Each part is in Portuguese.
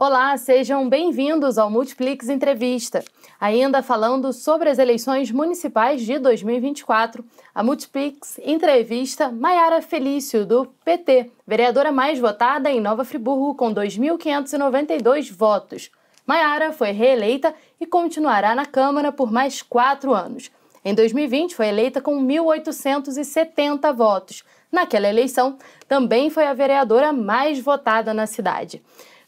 Olá, sejam bem-vindos ao Multiplix Entrevista. Ainda falando sobre as eleições municipais de 2024, a Multiplix entrevista Maiara Felício, do PT, vereadora mais votada em Nova Friburgo, com 2.592 votos. Maiara foi reeleita e continuará na Câmara por mais 4 anos. Em 2020, foi eleita com 1.870 votos. Naquela eleição, também foi a vereadora mais votada na cidade.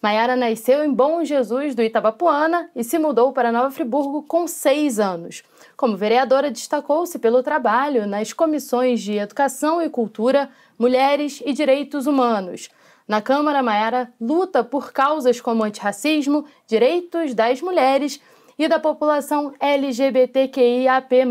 Maiara nasceu em Bom Jesus do Itabapoana e se mudou para Nova Friburgo com 6 anos. Como vereadora, destacou-se pelo trabalho nas comissões de Educação e Cultura, Mulheres e Direitos Humanos. Na Câmara, Maiara luta por causas como antirracismo, direitos das mulheres e da população LGBTQIAP+.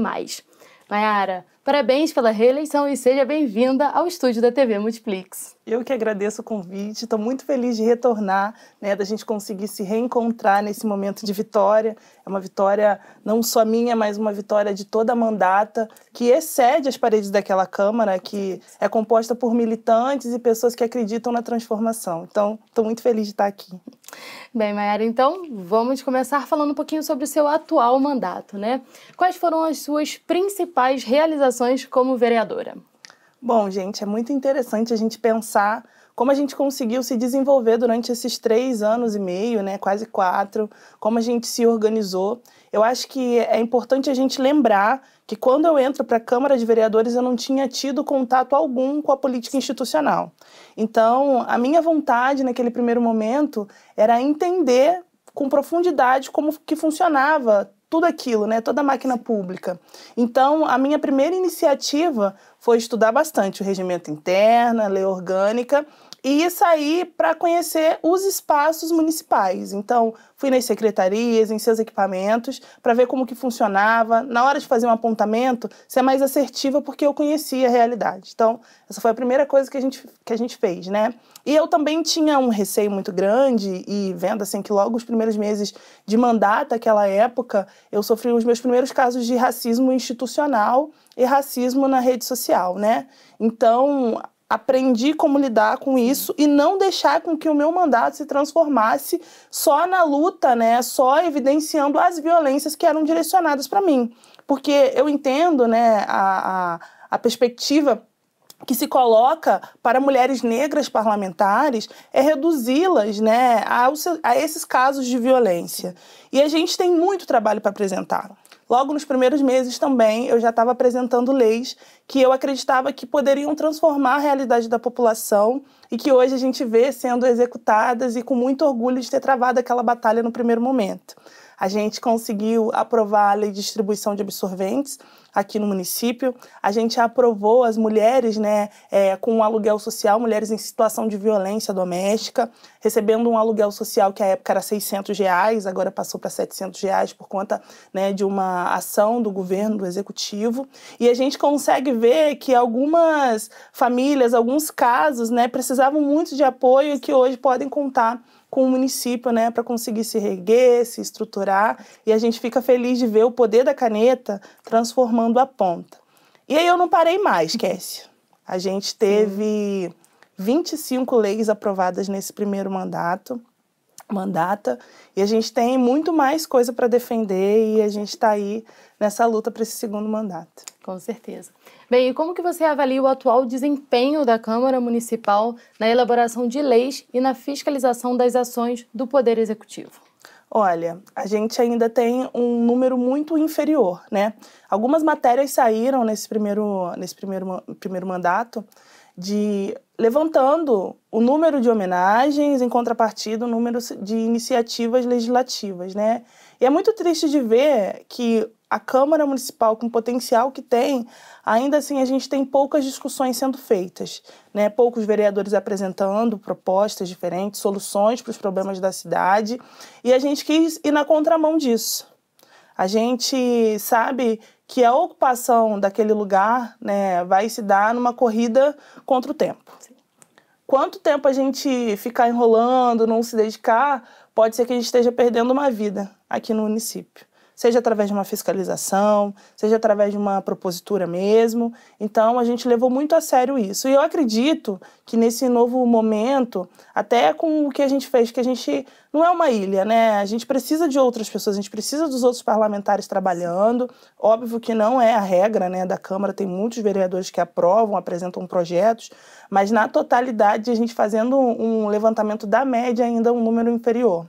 Maiara, parabéns pela reeleição e seja bem-vinda ao estúdio da TV Multiplix. Eu que agradeço o convite, estou muito feliz de retornar, da gente conseguir se reencontrar nesse momento de vitória. É uma vitória não só minha, mas uma vitória de toda a mandata, que excede as paredes daquela Câmara, que é composta por militantes e pessoas que acreditam na transformação. Então, estou muito feliz de estar aqui. Bem, Maiara, então vamos começar falando um pouquinho sobre o seu atual mandato, né? Quais foram as suas principais realizações como vereadora? Bom, gente, é muito interessante a gente pensar como a gente conseguiu se desenvolver durante esses 3 anos e meio, quase 4, como a gente se organizou. Eu acho que é importante a gente lembrar que quando eu entro para a Câmara de Vereadores eu não tinha tido contato algum com a política institucional. Então, a minha vontade naquele primeiro momento era entender com profundidade como que funcionava tudo aquilo, toda a máquina pública. Então, a minha primeira iniciativa foi estudar bastante o regimento interno, a lei orgânica, e sair para conhecer os espaços municipais. Então, fui nas secretarias, em seus equipamentos, para ver como que funcionava. Na hora de fazer um apontamento, ser mais assertiva, porque eu conhecia a realidade. Então, essa foi a primeira coisa que a gente fez, E eu também tinha um receio muito grande, e vendo assim que logo os primeiros meses de mandato, naquela época, eu sofri os meus primeiros casos de racismo institucional e racismo na rede social, Então, aprendi como lidar com isso e não deixar com que o meu mandato se transformasse só na luta, só evidenciando as violências que eram direcionadas para mim. Porque eu entendo, a perspectiva que se coloca para mulheres negras parlamentares é reduzi-las, a esses casos de violência. E a gente tem muito trabalho para apresentar. Logo nos primeiros meses também eu já estava apresentando leis que eu acreditava que poderiam transformar a realidade da população e que hoje a gente vê sendo executadas e com muito orgulho de ter travado aquela batalha no primeiro momento. A gente conseguiu aprovar a lei de distribuição de absorventes aqui no município. A gente aprovou as mulheres, com um aluguel social, mulheres em situação de violência doméstica, recebendo um aluguel social que à época era R$600, agora passou para R$700 por conta, de uma ação do governo, do executivo. E a gente consegue ver que algumas famílias, alguns casos, precisavam muito de apoio e que hoje podem contar com o município, para conseguir se reerguer, se estruturar, e a gente fica feliz de ver o poder da caneta transformando a ponta. E aí eu não parei mais, Kessia. A gente teve 25 leis aprovadas nesse primeiro mandata, e a gente tem muito mais coisa para defender e a gente está aí nessa luta para esse segundo mandato. Com certeza. Bem, e como que você avalia o atual desempenho da Câmara Municipal na elaboração de leis e na fiscalização das ações do Poder Executivo? Olha, a gente ainda tem um número muito inferior, Algumas matérias saíram nesse primeiro mandato levantando o número de homenagens, em contrapartida, o número de iniciativas legislativas, E é muito triste de ver que a Câmara Municipal, com o potencial que tem, ainda assim a gente tem poucas discussões sendo feitas, Poucos vereadores apresentando propostas diferentes, soluções para os problemas da cidade, e a gente quis ir na contramão disso. A gente sabe que a ocupação daquele lugar, vai se dar numa corrida contra o tempo. Sim. Quanto tempo a gente ficar enrolando, não se dedicar, pode ser que a gente esteja perdendo uma vida aqui no município. seja através de uma fiscalização, seja através de uma propositura mesmo. Então, a gente levou muito a sério isso. E eu acredito que nesse novo momento, até com o que a gente fez, que a gente não é uma ilha, né? A gente precisa de outras pessoas, a gente precisa dos outros parlamentares trabalhando. Óbvio que não é a regra, né, da Câmara, tem muitos vereadores que aprovam, apresentam projetos, mas na totalidade, a gente fazendo um levantamento da média, ainda um número inferior.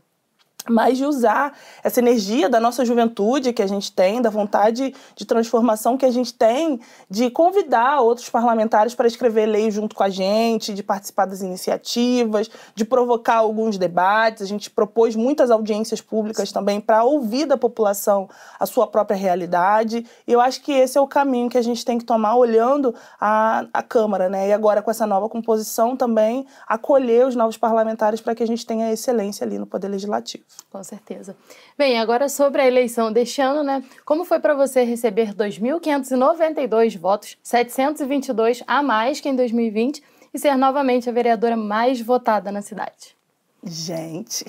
Mas de usar essa energia da nossa juventude que a gente tem, da vontade de transformação que a gente tem, de convidar outros parlamentares para escrever lei junto com a gente, de participar das iniciativas, de provocar alguns debates. A gente propôs muitas audiências públicas também para ouvir da população a sua própria realidade. E eu acho que esse é o caminho que a gente tem que tomar olhando a Câmara, né? E agora com essa nova composição também acolher os novos parlamentares para que a gente tenha excelência ali no Poder Legislativo. Com certeza. Bem, agora sobre a eleição deste ano, né? Como foi para você receber 2.592 votos, 722 a mais que em 2020 e ser novamente a vereadora mais votada na cidade? Gente,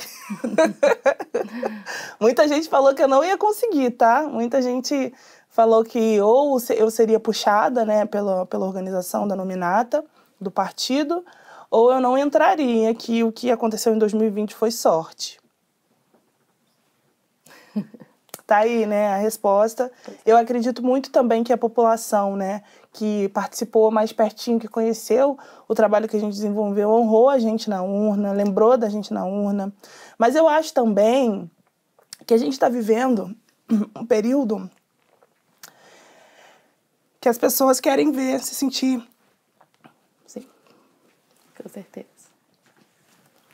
muita gente falou que eu não ia conseguir, tá? Muita gente falou que ou eu seria puxada, né, pela organização da nominata do partido, ou eu não entraria, que o que aconteceu em 2020 foi sorte. Tá aí, né, a resposta. Eu acredito muito também que a população, né, que participou mais pertinho, que conheceu o trabalho que a gente desenvolveu, honrou a gente na urna, lembrou da gente na urna. Mas eu acho também que a gente está vivendo um período que as pessoas querem ver, se sentir. Sim, com certeza.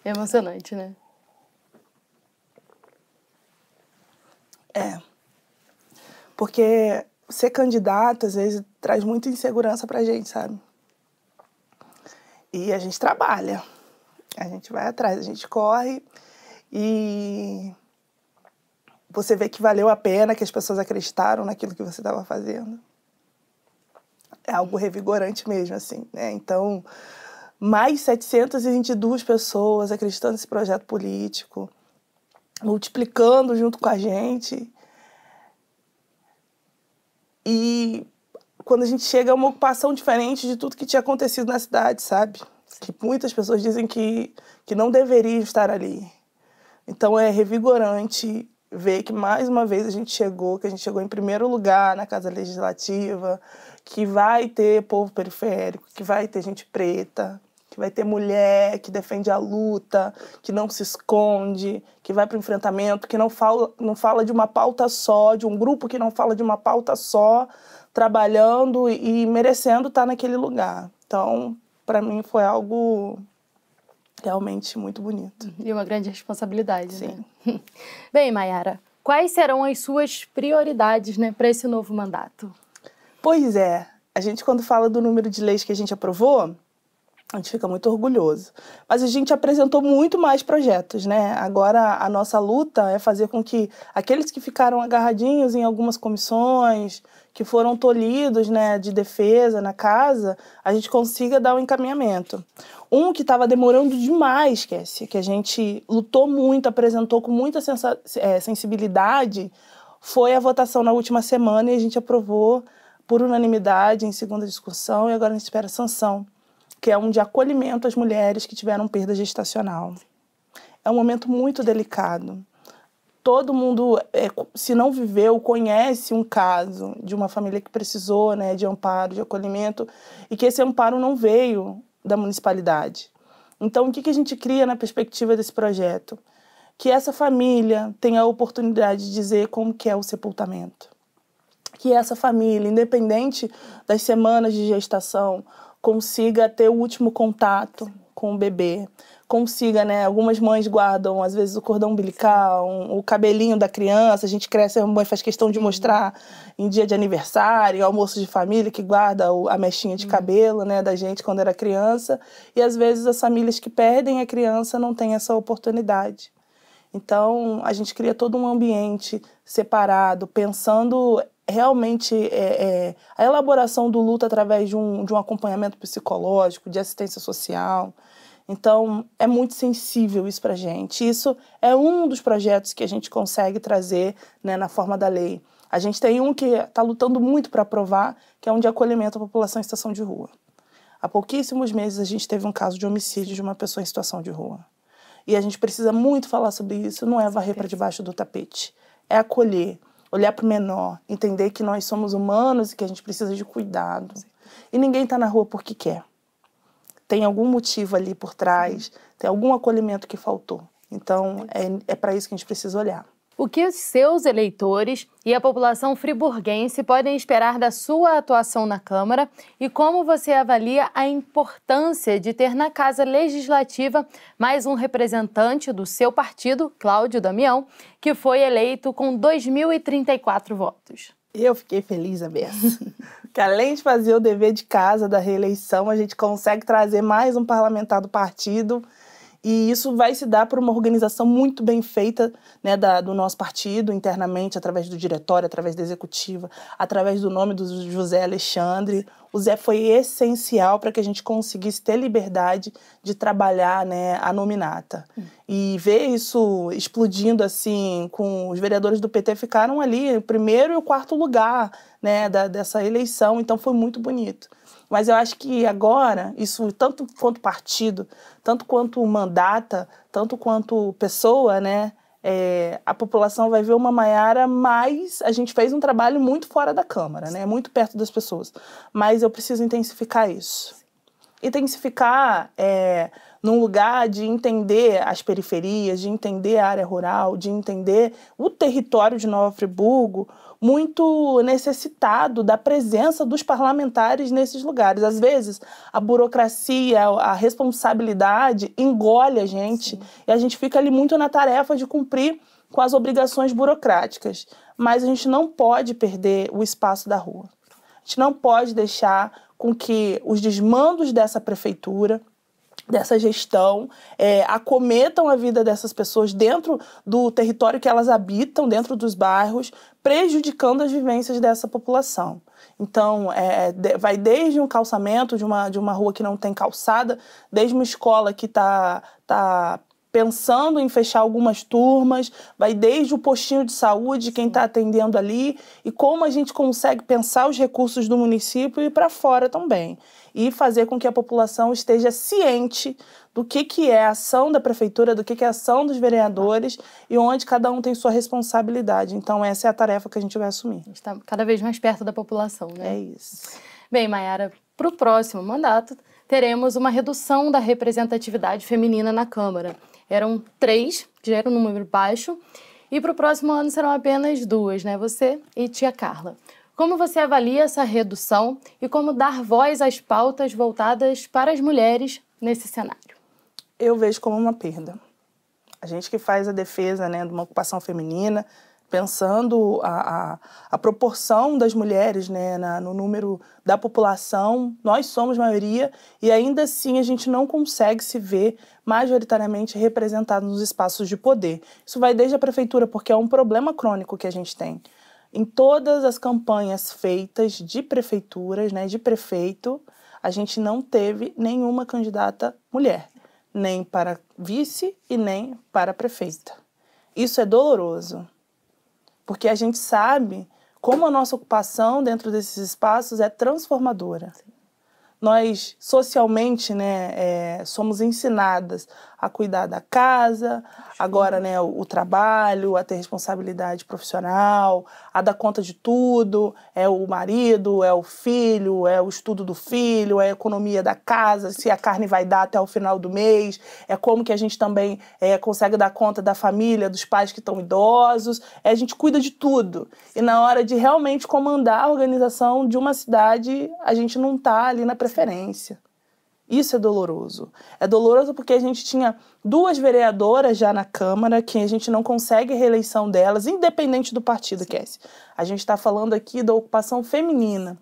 É emocionante, né? É, porque ser candidato, às vezes, traz muita insegurança pra gente, sabe? E a gente trabalha, a gente vai atrás, a gente corre e você vê que valeu a pena, que as pessoas acreditaram naquilo que você estava fazendo. É algo revigorante mesmo, assim, né? Então, mais 722 pessoas acreditando nesse projeto político, multiplicando junto com a gente. E quando a gente chega a uma ocupação diferente de tudo que tinha acontecido na cidade, sabe? Que muitas pessoas dizem que não deveriam estar ali. Então é revigorante ver que mais uma vez a gente chegou, que a gente chegou em primeiro lugar na Casa Legislativa, que vai ter povo periférico, que vai ter gente preta, que vai ter mulher que defende a luta, que não se esconde, que vai para o enfrentamento, que não fala de uma pauta só, de um grupo que não fala de uma pauta só, trabalhando e merecendo estar naquele lugar. Então, para mim, foi algo realmente muito bonito. E uma grande responsabilidade, Sim. Né? Bem, Mayara, quais serão as suas prioridades, né, para esse novo mandato? Pois é, a gente quando fala do número de leis que a gente aprovou, a gente fica muito orgulhoso. Mas a gente apresentou muito mais projetos, né? Agora a nossa luta é fazer com que aqueles que ficaram agarradinhos em algumas comissões, que foram tolhidos, né, de defesa na casa, a gente consiga dar um encaminhamento. Um que estava demorando demais, que a gente lutou muito, apresentou com muita sensibilidade, foi a votação na última semana e a gente aprovou por unanimidade em segunda discussão e agora a gente espera a sanção, que é um de acolhimento às mulheres que tiveram perda gestacional. É um momento muito delicado. Todo mundo, se não viveu, conhece um caso de uma família que precisou, né, de amparo, de acolhimento, e que esse amparo não veio da municipalidade. Então, o que a gente cria na perspectiva desse projeto? Que essa família tenha a oportunidade de dizer como que é o sepultamento. Que essa família, independente das semanas de gestação, consiga ter o último contato com o bebê, consiga, né? Algumas mães guardam, às vezes, o cordão umbilical, o cabelinho da criança, a gente cresce, a mãe faz questão de mostrar em dia de aniversário, almoço de família, que guarda a mechinha de cabelo, né, da gente quando era criança, e às vezes as famílias que perdem a criança não têm essa oportunidade. Então, a gente cria todo um ambiente separado, pensando realmente a elaboração do luto através de um acompanhamento psicológico, de assistência social. Então, é muito sensível isso para a gente. Isso é um dos projetos que a gente consegue trazer, né, na forma da lei. A gente tem um que está lutando muito para aprovar, que é um de acolhimento à população em situação de rua. Há pouquíssimos meses a gente teve um caso de homicídio de uma pessoa em situação de rua. E a gente precisa muito falar sobre isso, não é varrer para debaixo do tapete. É acolher, olhar para o menor, entender que nós somos humanos e que a gente precisa de cuidado. E ninguém está na rua porque quer. Tem algum motivo ali por trás, tem algum acolhimento que faltou. Então, é para isso que a gente precisa olhar. O que os seus eleitores e a população friburguense podem esperar da sua atuação na Câmara e como você avalia a importância de ter na Casa Legislativa mais um representante do seu partido, Cláudio Damião, que foi eleito com 2.034 votos? Eu fiquei feliz, a beça. Que além de fazer o dever de casa da reeleição, a gente consegue trazer mais um parlamentar do partido. E isso vai se dar por uma organização muito bem feita, né, do nosso partido, internamente, através do diretório, através da executiva, através do nome do José Alexandre. O Zé foi essencial para que a gente conseguisse ter liberdade de trabalhar, né, a nominata. E ver isso explodindo assim, com os vereadores do PT ficaram ali, o primeiro e o quarto lugar, né, dessa eleição, então foi muito bonito. Mas eu acho que agora, isso tanto quanto partido, tanto quanto mandata, tanto quanto pessoa, né, a população vai ver uma Maiara mais... A gente fez um trabalho muito fora da Câmara, né, muito perto das pessoas, mas eu preciso intensificar isso. Intensificar num lugar de entender as periferias, de entender a área rural, de entender o território de Nova Friburgo, muito necessitado da presença dos parlamentares nesses lugares. Às vezes, a burocracia, a responsabilidade engole a gente. Sim. E a gente fica ali muito na tarefa de cumprir com as obrigações burocráticas. Mas a gente não pode perder o espaço da rua. A gente não pode deixar com que os desmandos dessa prefeitura, dessa gestão, acometam a vida dessas pessoas dentro do território que elas habitam, dentro dos bairros, prejudicando as vivências dessa população. Então, vai desde um calçamento de uma rua que não tem calçada, desde uma escola que está pensando em fechar algumas turmas, vai desde o postinho de saúde, quem está atendendo ali, e como a gente consegue pensar os recursos do município e para fora também. E fazer com que a população esteja ciente do que é a ação da prefeitura, do que é a ação dos vereadores e onde cada um tem sua responsabilidade. Então, essa é a tarefa que a gente vai assumir. A gente está cada vez mais perto da população, né? É isso. Bem, Maiara, para o próximo mandato, teremos uma redução da representatividade feminina na Câmara. Eram 3, que já era um número baixo, e para o próximo ano serão apenas 2, né? Você e tia Carla. Como você avalia essa redução e como dar voz às pautas voltadas para as mulheres nesse cenário? Eu vejo como uma perda. A gente que faz a defesa, né, de uma ocupação feminina, pensando a proporção das mulheres, né, no número da população, nós somos maioria e ainda assim a gente não consegue se ver majoritariamente representado nos espaços de poder. Isso vai desde a prefeitura, porque é um problema crônico que a gente tem. Em todas as campanhas feitas de prefeituras, né, de prefeito, a gente não teve nenhuma candidata mulher, nem para vice e nem para prefeita. Isso é doloroso, porque a gente sabe como a nossa ocupação dentro desses espaços é transformadora. Sim. Nós, socialmente, né, somos ensinadas a cuidar da casa, agora, né, o trabalho, a ter responsabilidade profissional, a dar conta de tudo, é o marido, é o filho, é o estudo do filho, é a economia da casa, se a carne vai dar até o final do mês, é como que a gente também consegue dar conta da família, dos pais que estão idosos, a gente cuida de tudo. E na hora de realmente comandar a organização de uma cidade, a gente não está ali na preferência. Isso é doloroso. É doloroso porque a gente tinha 2 vereadoras já na Câmara, que a gente não consegue a reeleição delas, independente do partido, Kessi. A gente está falando aqui da ocupação feminina,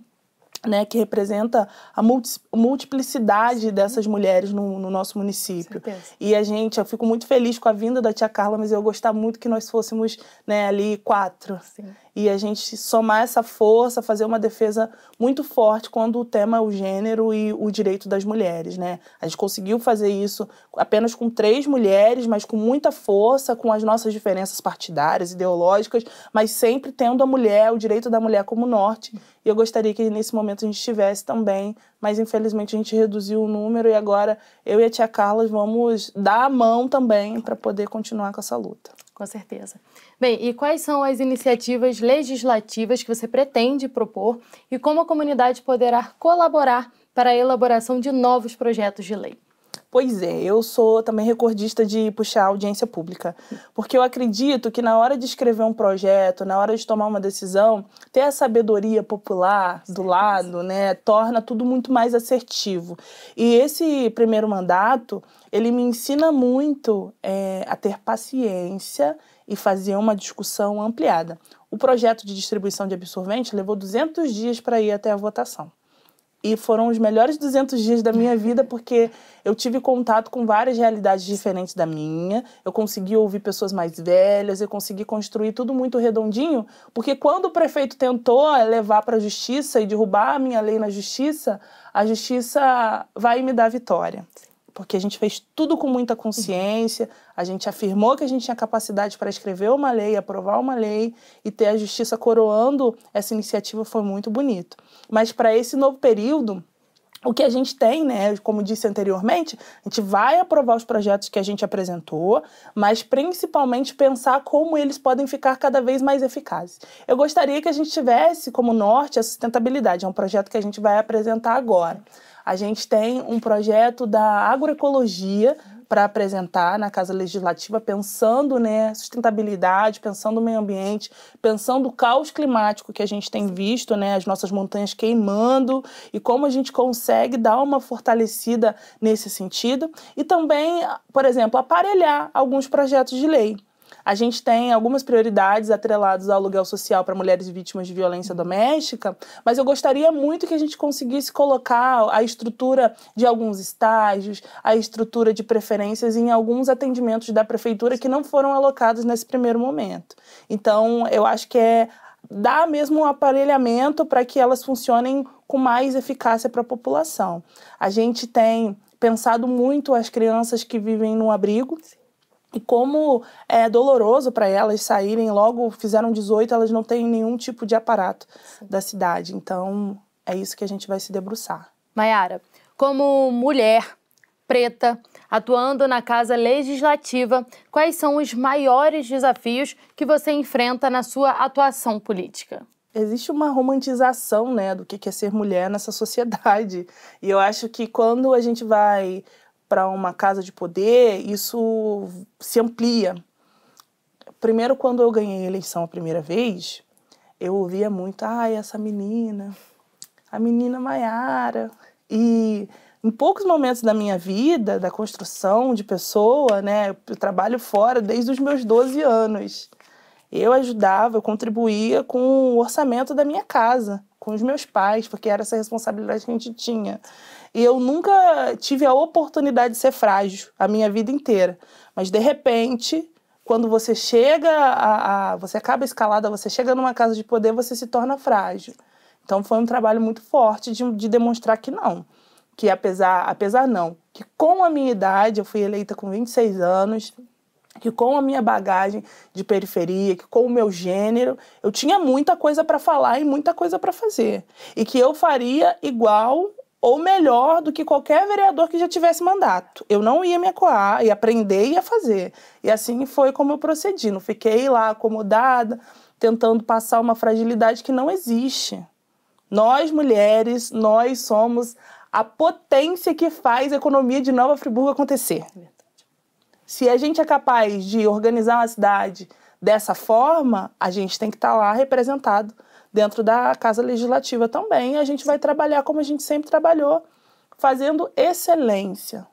né, que representa a multiplicidade dessas mulheres no nosso município. E eu fico muito feliz com a vinda da tia Carla, mas eu gostava muito que nós fôssemos, né, ali 4. Sim. e a gente somar essa força, fazer uma defesa muito forte quando o tema é o gênero e o direito das mulheres, né? A gente conseguiu fazer isso apenas com 3 mulheres, mas com muita força, com as nossas diferenças partidárias, ideológicas, mas sempre tendo a mulher, o direito da mulher como norte. E eu gostaria que nesse momento a gente tivesse também, mas infelizmente a gente reduziu o número e agora eu e a tia Carla vamos dar a mão também para poder continuar com essa luta. Com certeza. Bem, e quais são as iniciativas legislativas que você pretende propor e como a comunidade poderá colaborar para a elaboração de novos projetos de lei? Pois é, eu sou também recordista de puxar audiência pública, porque eu acredito que na hora de escrever um projeto, na hora de tomar uma decisão, ter a sabedoria popular do lado, né, torna tudo muito mais assertivo. E esse primeiro mandato, ele me ensina muito a ter paciência e fazer uma discussão ampliada. O projeto de distribuição de absorvente levou 200 dias para ir até a votação. E foram os melhores 200 dias da minha vida, porque eu tive contato com várias realidades diferentes da minha, eu consegui ouvir pessoas mais velhas, eu consegui construir tudo muito redondinho, porque quando o prefeito tentou levar para a justiça e derrubar a minha lei na justiça, a justiça vai me dar vitória. Porque a gente fez tudo com muita consciência, a gente afirmou que a gente tinha capacidade para escrever uma lei, aprovar uma lei e ter a justiça coroando essa iniciativa foi muito bonito. Mas para esse novo período, o que a gente tem, né, como disse anteriormente, a gente vai aprovar os projetos que a gente apresentou, mas principalmente pensar como eles podem ficar cada vez mais eficazes. Eu gostaria que a gente tivesse como norte a sustentabilidade, é um projeto que a gente vai apresentar agora. A gente tem um projeto da agroecologia para apresentar na Casa Legislativa, pensando, né, sustentabilidade, pensando no meio ambiente, pensando o caos climático que a gente tem visto, né, as nossas montanhas queimando e como a gente consegue dar uma fortalecida nesse sentido. E também, por exemplo, aparelhar alguns projetos de lei. A gente tem algumas prioridades atreladas ao aluguel social para mulheres vítimas de violência doméstica, mas eu gostaria muito que a gente conseguisse colocar a estrutura de alguns estágios, a estrutura de preferências em alguns atendimentos da prefeitura que não foram alocados nesse primeiro momento. Então, eu acho que dar mesmo um aparelhamento para que elas funcionem com mais eficácia para a população. A gente tem pensado muito as crianças que vivem no abrigo, e como é doloroso para elas saírem, logo fizeram 18, elas não têm nenhum tipo de aparato da cidade. Então, é isso que a gente vai se debruçar. Maiara, como mulher preta, atuando na Casa Legislativa, quais são os maiores desafios que você enfrenta na sua atuação política? Existe uma romantização, né, do que é ser mulher nessa sociedade. E eu acho que quando a gente vai para uma casa de poder, isso se amplia. Primeiro, quando eu ganhei a eleição a primeira vez, eu ouvia muito, essa menina, a menina Maiara. E em poucos momentos da minha vida, da construção de pessoa, né, eu trabalho fora desde os meus 12 anos. Eu ajudava, eu contribuía com o orçamento da minha casa, com os meus pais, porque era essa responsabilidade que a gente tinha. E eu nunca tive a oportunidade de ser frágil a minha vida inteira. Mas, de repente, quando você chega, você acaba escalada, você chega numa casa de poder, você se torna frágil. Então, foi um trabalho muito forte de demonstrar que não. Que apesar não, que com a minha idade, eu fui eleita com 26 anos, que com a minha bagagem de periferia, que com o meu gênero, eu tinha muita coisa para falar e muita coisa para fazer. E que eu faria igual ou melhor do que qualquer vereador que já tivesse mandato. Eu não ia me acuar, ia aprender e ia fazer. E assim foi como eu procedi. Não fiquei lá acomodada, tentando passar uma fragilidade que não existe. Nós, mulheres, nós somos a potência que faz a economia de Nova Friburgo acontecer. Se a gente é capaz de organizar uma cidade dessa forma, a gente tem que estar lá representado dentro da Casa Legislativa também. E a gente vai trabalhar como a gente sempre trabalhou, fazendo excelência.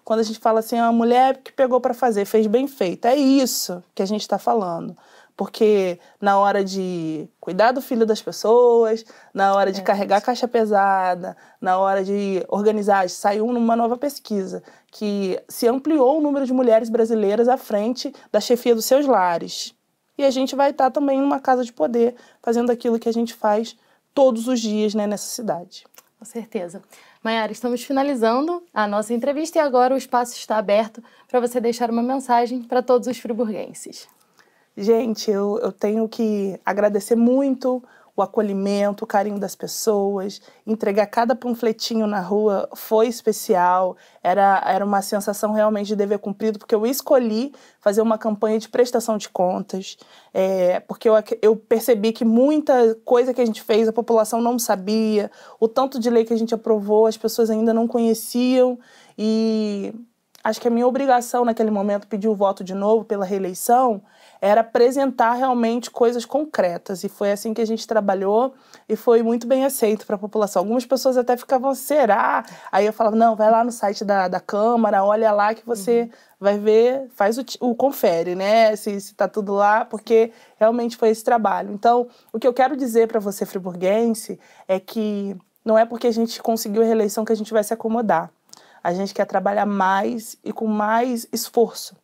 Quando a gente fala assim, a mulher que pegou para fazer, fez bem feito. É isso que a gente está falando. Porque na hora de cuidar do filho das pessoas, na hora de carregar caixa pesada, na hora de organizar, saiu numa nova pesquisa que se ampliou o número de mulheres brasileiras à frente da chefia dos seus lares. e a gente vai estar também numa casa de poder, fazendo aquilo que a gente faz todos os dias, né, nessa cidade. Com certeza. Maiara, estamos finalizando a nossa entrevista e agora o espaço está aberto para você deixar uma mensagem para todos os friburguenses. Gente, eu tenho que agradecer muito o acolhimento, o carinho das pessoas, entregar cada panfletinho na rua foi especial, era uma sensação realmente de dever cumprido, porque eu escolhi fazer uma campanha de prestação de contas, porque eu percebi que muita coisa que a gente fez a população não sabia, o tanto de lei que a gente aprovou as pessoas ainda não conheciam, e acho que a minha obrigação naquele momento, pedir o voto de novo pela reeleição, era apresentar realmente coisas concretas. E foi assim que a gente trabalhou e foi muito bem aceito para a população. Algumas pessoas até ficavam, será? Aí eu falava, não, vai lá no site da Câmara, olha lá que você vai ver, faz o confere, né? Se está tudo lá, porque realmente foi esse trabalho. Então, o que eu quero dizer para você, friburguense, é que não é porque a gente conseguiu a reeleição que a gente vai se acomodar. A gente quer trabalhar mais e com mais esforço.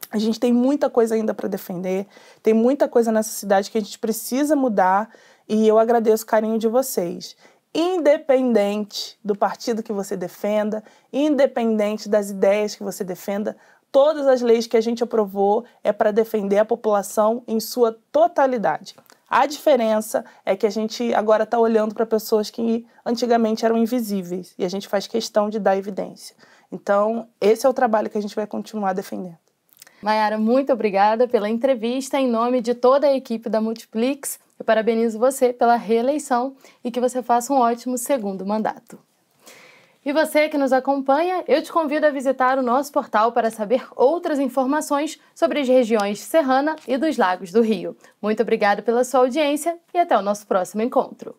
A gente tem muita coisa ainda para defender, tem muita coisa nessa cidade que a gente precisa mudar e eu agradeço o carinho de vocês. Independente do partido que você defenda, independente das ideias que você defenda, todas as leis que a gente aprovou é para defender a população em sua totalidade. A diferença é que a gente agora está olhando para pessoas que antigamente eram invisíveis e a gente faz questão de dar evidência. Então, esse é o trabalho que a gente vai continuar defendendo. Maiara, muito obrigada pela entrevista. Em nome de toda a equipe da Multiplix, eu parabenizo você pela reeleição e que você faça um ótimo segundo mandato. E você que nos acompanha, eu te convido a visitar o nosso portal para saber outras informações sobre as regiões serrana e dos Lagos do Rio. Muito obrigada pela sua audiência e até o nosso próximo encontro.